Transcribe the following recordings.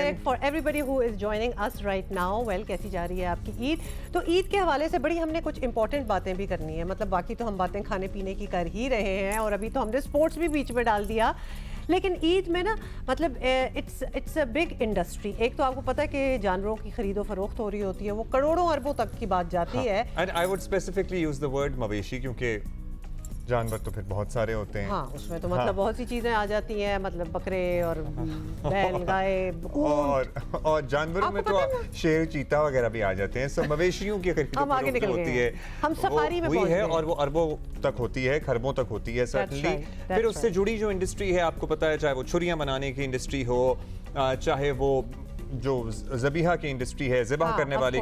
Mubarak for everybody who is joining us right now. Well, कैसी जा रही है आपकी ईद? तो ईद के हवाले से बड़ी हमने कुछ इंपॉर्टेंट बातें भी करनी है। मतलब बाकी तो हम बातें खाने पीने की कर ही रहे हैं और अभी तो हमने स्पोर्ट्स भी बीच में डाल दिया, लेकिन ईद में ना मतलब इट्स अ बिग इंडस्ट्री। एक तो आपको पता है कि जानवरों की खरीदो फरोख्त हो रही होती है, वो करोड़ों अरबों तक की बात जाती है। And I would specifically use the word मवेशी, क्योंकि जानवर तो फिर बहुत सारे होते हैं। हाँ, उसमें तो मतलब बहुत सी चीज़ें आ जाती हैं, मतलब बकरे और बैल, गाय और जानवरों में तो शेर, चीता वगैरह भी आ जाते हैं। सब मवेशियों की खरीद हम आगे निकल होती है, हम सफारी में हुई है और वो अरबों तक होती है, खरबों तक होती है सर्टनली। फिर उससे जुड़ी जो इंडस्ट्री है, आपको पता है, चाहे वो छुरियां बनाने की इंडस्ट्री हो, चाहे वो जो ज़बीहा की इंडस्ट्री है, ज़िबा करने वाली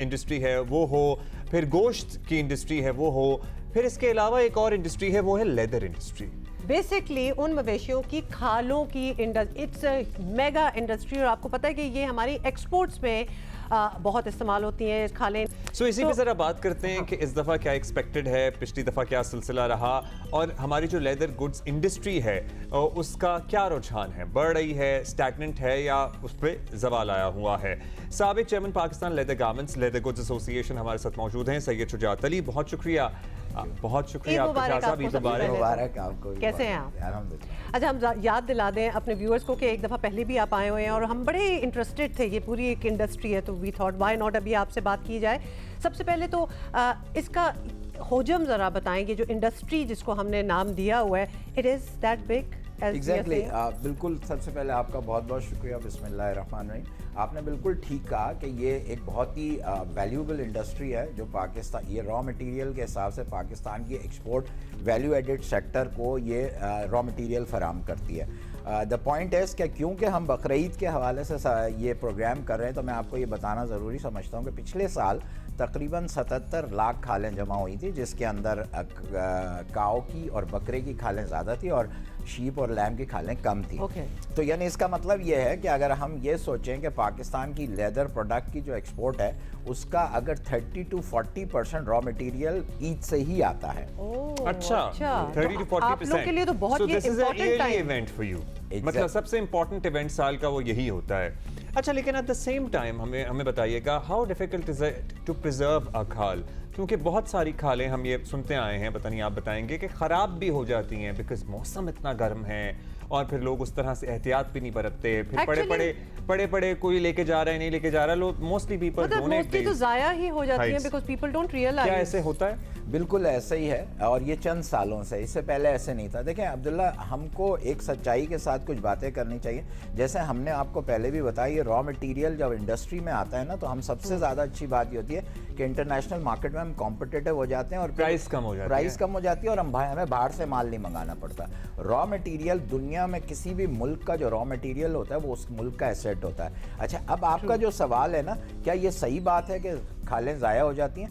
इंडस्ट्री है वो हो, फिर गोश्त की इंडस्ट्री है वो हो, फिर इसके अलावा एक और इंडस्ट्री है, वो है लेदर इंडस्ट्री। बेसिकली उन मवेशियों की खालों की इट्स मेगा इंडस्ट्री। और आपको पता है कि ये हमारी एक्सपोर्ट्स में बहुत इस्तेमाल होती हैं खालें। सो इसी पे ज़रा बात करते हैं कि इस दफ़ा क्या एक्सपेक्टेड है, पिछली दफ़ा क्या सिलसिला रहा, और हमारी जो लेदर गुड्स इंडस्ट्री है उसका क्या रुझान है, बढ़ रही है, स्टैग्नेंट है, या उस पर जवाल आया हुआ है। साबिक chairman Pakistan leather garments leather goods association हमारे साथ मौजूद हैं, सैयद शुजात अली। बहुत शुक्रिया मुबारक आपको। कैसे हैं आप? अच्छा, हम याद दिला दें अपने व्यूअर्स को कि एक दफ़ा पहले भी आप आए हुए हैं और हम बड़े इंटरेस्टेड थे। ये पूरी एक इंडस्ट्री है, तो वी थॉट व्हाई नॉट अभी आपसे बात की जाए। सबसे पहले तो इसका होजम ज़रा बताएंगे, जो इंडस्ट्री जिसको हमने नाम दिया हुआ है, it is that big? Exactly, बिल्कुल। सबसे पहले आपका बहुत बहुत शुक्रिया। बिस्मिल्लाहिर्रहमानिर्रहीम। आपने बिल्कुल ठीक कहा कि ये एक बहुत ही वैल्यूएबल इंडस्ट्री है, जो पाकिस्तान, ये रॉ मटेरियल के हिसाब से पाकिस्तान की एक्सपोर्ट वैल्यू एडेड सेक्टर को ये रॉ मटेरियल फराम करती है। द पॉइंट इज़ कि क्योंकि हम बकरीद के हवाले से ये प्रोग्राम कर रहे हैं, तो मैं आपको ये बताना ज़रूरी समझता हूँ कि पिछले साल तकरीबन 77 लाख खालें जमा हुई थी, जिसके अंदर काऊ की और बकरे की खालें ज़्यादा थी और शीप और लैम की खालें कम थी। तो यानी इसका मतलब ये है कि अगर हम ये सोचें कि पाकिस्तान की लेदर प्रोडक्ट की जो एक्सपोर्ट है, उसका अगर 30 to 40% रॉ मटेरियल ईद से ही आता है। अच्छा, 30 to 40%। आप लोगों के लिए तो बहुत ही इंपॉर्टेंट इवेंट फॉर यू। मतलब सबसे इंपॉर्टेंट इवेंट साल का वो यही होता है। अच्छा, लेकिन एट द सेम टाइम हमें बताइएगा, how difficult is it to preserve a khal? क्योंकि बहुत सारी खालें हम ये सुनते आए हैं, पता नहीं आप बताएंगे, कि ख़राब भी हो जाती हैं बिकॉज मौसम इतना गर्म है और फिर लोग उस तरह से एहतियात भी नहीं बरतते। फिर बड़े कोई लेके जा रहा है, नहीं लेके जा रहा, लोग मोस्टली पीपल डोनेट तो ज़ाया ही हो जाती है बिकॉज पीपल डोंट रियलाइज। क्या ऐसे होता है? बिल्कुल ऐसा ही है, और ये चंद सालों से, इससे पहले ऐसे नहीं था। देखें अब्दुल्ला, हमको एक सच्चाई के साथ कुछ बातें करनी चाहिए। जैसे हमने आपको पहले भी बताया, ये रॉ मटेरियल जब इंडस्ट्री में आता है ना, तो हम सबसे ज़्यादा अच्छी बात ये होती है कि इंटरनेशनल मार्केट में हम कॉम्पिटिटिव हो जाते हैं और प्राइस कम हो जाती है और हमें बाहर से माल नहीं मंगाना पड़ता। रॉ मटेरियल दुनिया में किसी भी मुल्क का जो रॉ मटेरियल होता है, वो उस मुल्क का एसेट होता है। अच्छा, अब आपका जो सवाल है ना, क्या ये सही बात है कि खालें ज़ाया हो जाती हैं?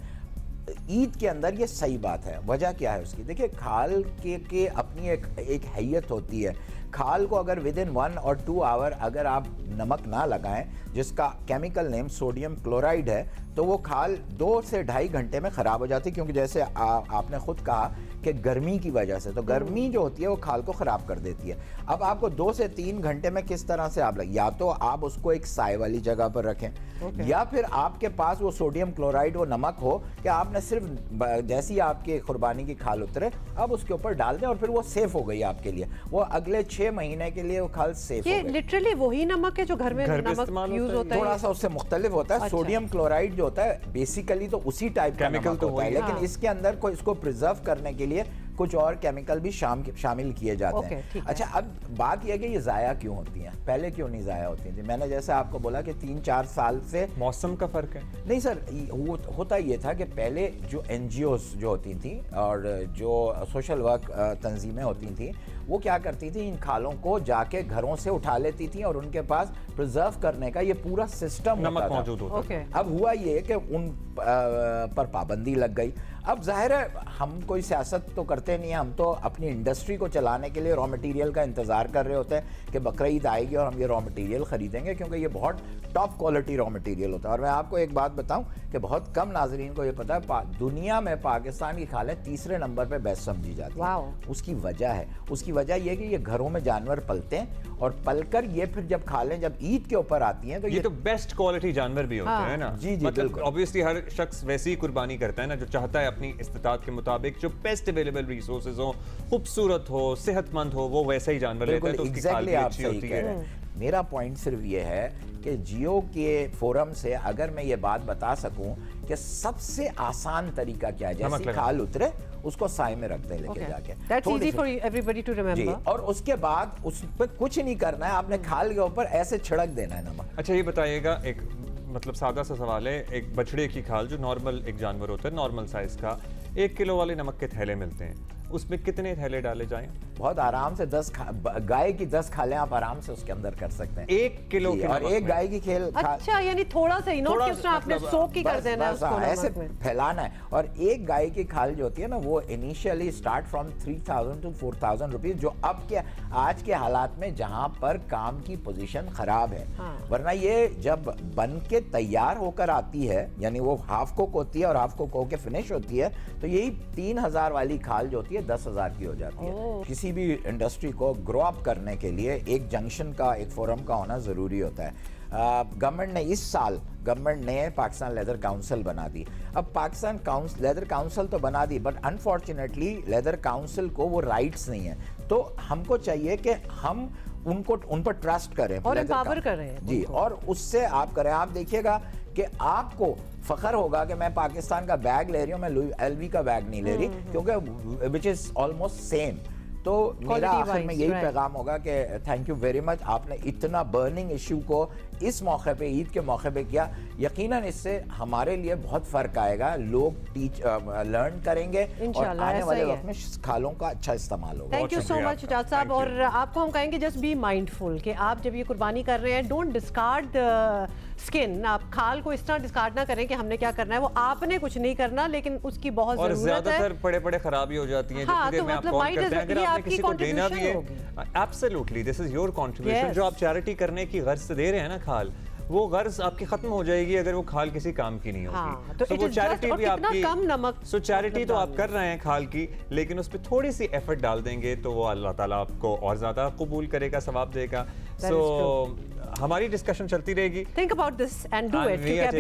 ईद के अंदर ये सही बात है। वजह क्या है उसकी? देखिए, खाल के अपनी एक हैयत होती है। खाल को अगर विद इन 1 or 2 आवर अगर आप नमक ना लगाएं, जिसका केमिकल नेम सोडियम क्लोराइड है, तो वो खाल 2 से 2.5 घंटे में ख़राब हो जाती है। क्योंकि जैसे आपने खुद कहा कि गर्मी की वजह से, तो गर्मी जो होती है वो खाल को ख़राब कर देती है। अब आपको 2 से 3 घंटे में किस तरह से आप या तो आप उसको एक साए वाली जगह पर रखें, या फिर आपके पास वो सोडियम क्लोराइड, वो नमक हो कि आपने सिर्फ जैसी आपके कुर्बानी की खाल उतरे, अब उसके ऊपर डाल दें और फिर वो सेफ हो गई आपके लिए। वो अगले 6 महीने के लिए वो खाल सेफ हो गई। लिटरली वही नमक है जो घर में नमक यूज होता है? थोड़ा सा उससे मुख्तलिफ होता है। सोडियम क्लोराइड जो होता है बेसिकली तो उसी टाइप का केमिकल तो होता है, लेकिन इसके अंदर को इसको प्रिजर्व करने के लिए कुछ और केमिकल भी शामिल किए जाते हैं। अच्छा, अब बात यह है कि ये ज़ाया क्यों होती हैं? पहले क्यों नहीं ज़ाया होती थी? मैंने जैसे आपको बोला कि 3-4 साल से मौसम का फ़र्क है। नहीं सर, होता ये था कि पहले जो NGOs जो होती थी और जो सोशल वर्क तंजीमें होती थी, वो क्या करती थी, इन खालों को जाके घरों से उठा लेती थी और उनके पास प्रिजर्व करने का ये पूरा सिस्टम मौजूद होता था। अब हुआ ये कि उन पर पाबंदी लग गई। अब जाहिर है हम कोई सियासत तो करते नहीं हैं, हम तो अपनी इंडस्ट्री को चलाने के लिए रॉ मटेरियल का इंतज़ार कर रहे होते हैं कि बकरीद आएगी और हम ये रॉ मटेरियल ख़रीदेंगे, क्योंकि ये बहुत टॉप क्वालिटी रॉ मटेरियल होता है। और मैं आपको एक बात बताऊं कि बहुत कम नाजरीन को ये पता है, दुनिया में पाकिस्तान की खालें तीसरे नंबर पर बेस्ट समझी जाती है। उसकी वजह है, उसकी इसकी वजह ये कि ये घरों में जानवर पलते हैं और पलकर ये फिर जब खा लें, जब ईद के ऊपर आती हैं तो ये तो बेस्ट क्वालिटी जानवर भी होते हैं ना। जी, जी, मतलब बिल्कुल। ऑब्वियसली हर शख्स वैसी ही कुर्बानी करता है ना, जो चाहता है अपनी इस्तिताअत के मुताबिक जो बेस्ट अवेलेबल रिसोर्सेज हो, खूबसूरत हो, सेहतमंद हो, वो वैसा ही जानवर लेता है, तो उसकी खाल भी आप अच्छी सही होती कह रहे है। हैं। मेरा पॉइंट सिर्फ ये है कि जियो के फोरम से अगर मैं ये बात बता सकूं कि सबसे आसान तरीका क्या है, नमक जैसी लगा। खाल उतरे उसको साए में रख दे लेके जाके, दैट्स थोड़ी इजी सी- फॉर एवरीबॉडी टू जी, रिमेंबर। और उसके बाद उस पर कुछ नहीं करना है, आपने खाल के ऊपर ऐसे छिड़क देना है नमक। अच्छा ये बताइएगा, एक मतलब सादा सा सवाल है, एक बछड़े की खाल जो नॉर्मल एक जानवर होता है नॉर्मल साइज का, 1 किलो वाले नमक के थैले मिलते हैं, उसमें कितने थैले डाले जाएं? बहुत आराम से गाय की 10 खालें आप आराम से उसके अंदर कर सकते हैं। 1 किलो जी, के और नमक एक में। गाय की अच्छा, यानी थोड़ा सा ही, नोट थोड़ा किस तरह आपने मतलब, सोक ही कर बस- देना है बस, उसको हाँ, ऐसे नमक में। फैलाना है। और एक गाय की खाल जो होती है ना, वो initially start from 3000 to 4000 rupees, जो अब के आज के हालात में जहां पर काम की पोजीशन खराब है। हाँ। वरना ये जब बन के तैयार होकर आती है, यानी वो हाफ कुक होती है और हाफ कुक होकर फिनिश होती है, तो यही 3000 वाली खाल जो होती है 10,000 की हो जाती है। किसी भी इंडस्ट्री को ग्रो अप करने के लिए एक जंक्शन का, एक फोरम का होना जरूरी होता है। गवर्नमेंट ने इस साल पाकिस्तान लेदर काउंसिल बना दी। अब पाकिस्तान लेदर काउंसिल तो बना दी, बट अनफॉर्चुनेटली लेदर काउंसिल को वो राइट्स नहीं है। तो हमको चाहिए कि हम उन पर ट्रस्ट करें और leather empower coun- करें जी, उनको। और उससे आप करें। आप देखिएगा कि आपको फखर होगा कि मैं पाकिस्तान का बैग ले रही हूँ, मैं LV का बैग नहीं ले रही, क्योंकि विच इज ऑलमोस्ट सेम। तो मेरा आखिर में wise, यही right. पैगाम होगा कि थैंक यू वेरी मच, आपने इतना बर्निंग इशू को इस मौके पे, ईद के मौके पे किया। यकीनन इससे हमारे लिए बहुत फर्क आएगा, लोग लर्न करेंगे और इंशाल्लाह, आने ऐसा वाले ही है। वक्त में खालों का अच्छा इस्तेमाल होगा। थैंक यू सो शुक्रिया मच आपका। जाद साहब। Thank you. और आपको हम कहेंगे जस्ट बी माइंडफुल कि आप जब ये कुर्बानी कर रहे हैं, डोंट डिस्कार्ड स्किन। आप खाल को इस तरह डिस्कार्ड ना करें कि हमने क्या करना है, वो आपने कुछ नहीं करना, लेकिन उसकी बहुत और जरूरत है। ज्यादातर पड़े खराबी हो जाती हैं, हाँ, जितनी देर तो में आप मतलब कॉल might करते as हैं, well- अगर ये आपने आपकी किसी को देना भी है, contribution absolutely this is your contribution. Yes. जो आप चैरिटी करने की गर्ज से दे रहे हैं ना खाल, वो गर्ज आपकी खत्म हो जाएगी अगर वो खाल किसी काम की नहीं हाँ, होगी। तो So it वो is चैरिटी just- और भी कितना आपकी कम नमक सो चैरिटी मतलब तो आप डालना। कर रहे हैं खाल की, लेकिन उस पर थोड़ी सी एफर्ट डाल देंगे तो वो अल्लाह ताला आपको और ज्यादा कबूल करेगा, सवाब देगा। That is सो हमारी डिस्कशन चलती रहेगी। Think about this and do And it, we क्योंकि are अभी